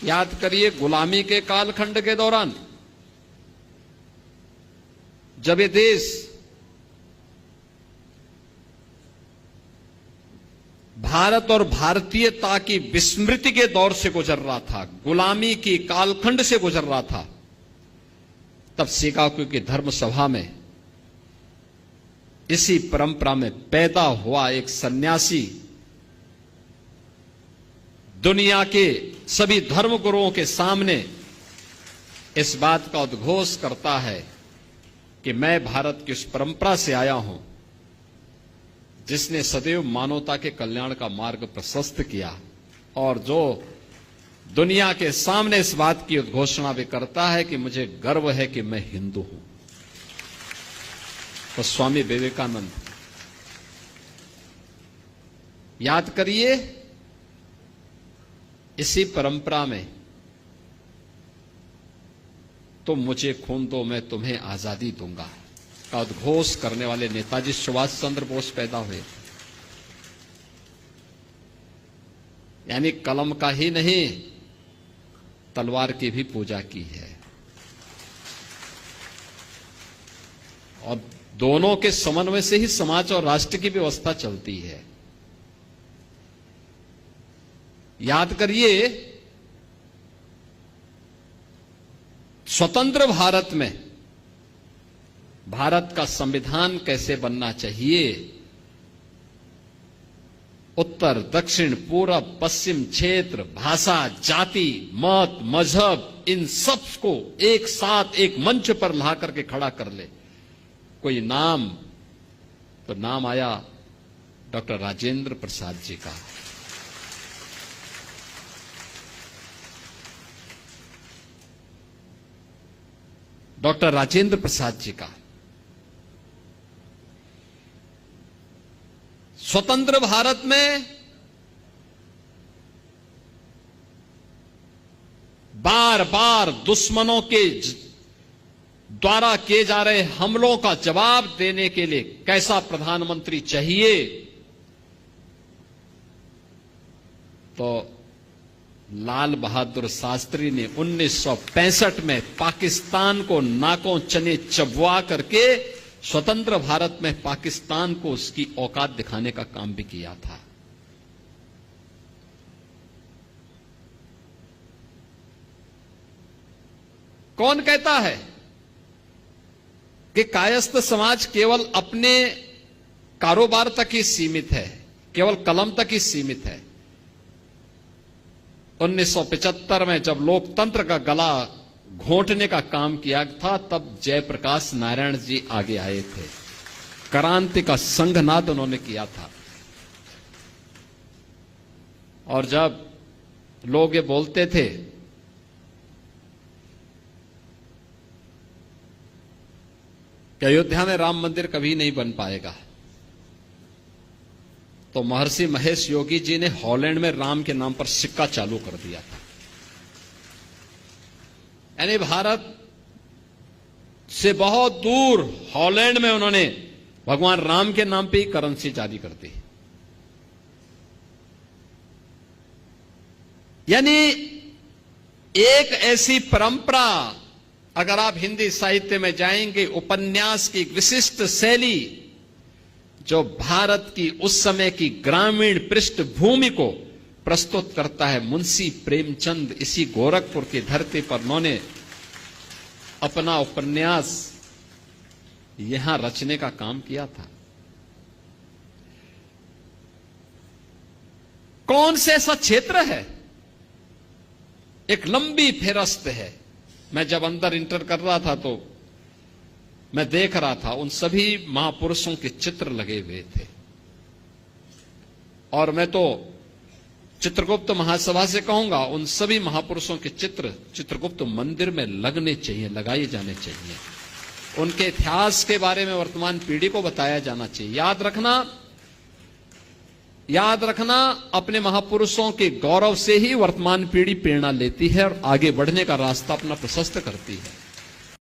याद करिए गुलामी के कालखंड के दौरान जब ये देश भारत और भारतीयता की विस्मृति के दौर से गुजर रहा था, गुलामी की कालखंड से गुजर रहा था, तब शिकागो की धर्म सभा में इसी परंपरा में पैदा हुआ एक सन्यासी दुनिया के सभी धर्मगुरुओं के सामने इस बात का उद्घोष करता है कि मैं भारत की उस परंपरा से आया हूं जिसने सदैव मानवता के कल्याण का मार्ग प्रशस्त किया, और जो दुनिया के सामने इस बात की उद्घोषणा भी करता है कि मुझे गर्व है कि मैं हिंदू हूं। तो स्वामी विवेकानंद, याद करिए, इसी परंपरा में तुम मुझे खून दो मैं तुम्हें आजादी दूंगा का उद्घोष करने वाले नेताजी सुभाष चंद्र बोस पैदा हुए। यानी कलम का ही नहीं, तलवार की भी पूजा की है, और दोनों के समन्वय से ही समाज और राष्ट्र की व्यवस्था चलती है। याद करिए, स्वतंत्र भारत में भारत का संविधान कैसे बनना चाहिए, उत्तर दक्षिण पूरब पश्चिम क्षेत्र, भाषा, जाति, मत, मजहब, इन सब को एक साथ एक मंच पर ला करके खड़ा कर ले। कोई नाम, तो नाम आया डॉक्टर राजेंद्र प्रसाद जी का। डॉक्टर राजेंद्र प्रसाद जी का। स्वतंत्र भारत में बार बार दुश्मनों के द्वारा किए जा रहे हमलों का जवाब देने के लिए कैसा प्रधानमंत्री चाहिए, तो लाल बहादुर शास्त्री ने 1965 में पाकिस्तान को नाकों चने चबवा करके स्वतंत्र भारत में पाकिस्तान को उसकी औकात दिखाने का काम भी किया था। कौन कहता है कि कायस्थ समाज केवल अपने कारोबार तक ही सीमित है, केवल कलम तक ही सीमित है? 1975 में जब लोकतंत्र का गला घोंटने का काम किया था, तब जयप्रकाश नारायण जी आगे आए थे, क्रांति का संघनाद उन्होंने किया था। और जब लोग ये बोलते थे कि अयोध्या में राम मंदिर कभी नहीं बन पाएगा, तो महर्षि महेश योगी जी ने हॉलैंड में राम के नाम पर सिक्का चालू कर दिया था। यानी भारत से बहुत दूर हॉलैंड में उन्होंने भगवान राम के नाम पे ही करेंसी जारी कर दी। यानी एक ऐसी परंपरा, अगर आप हिंदी साहित्य में जाएंगे, उपन्यास की विशिष्ट शैली जो भारत की उस समय की ग्रामीण पृष्ठभूमि को प्रस्तुत करता है। मुंशी प्रेमचंद इसी गोरखपुर की धरती पर उन्होंने अपना उपन्यास यहां रचने का काम किया था। कौन से ऐसा क्षेत्र है, एक लंबी फेरस्त है। मैं जब अंदर इंटर कर रहा था तो मैं देख रहा था उन सभी महापुरुषों के चित्र लगे हुए थे, और मैं तो चित्रगुप्त महासभा से कहूंगा उन सभी महापुरुषों के चित्र चित्रगुप्त मंदिर में लगने चाहिए, लगाए जाने चाहिए। उनके इतिहास के बारे में वर्तमान पीढ़ी को बताया जाना चाहिए। याद रखना, अपने महापुरुषों के गौरव से ही वर्तमान पीढ़ी प्रेरणा लेती है और आगे बढ़ने का रास्ता अपना प्रशस्त करती है।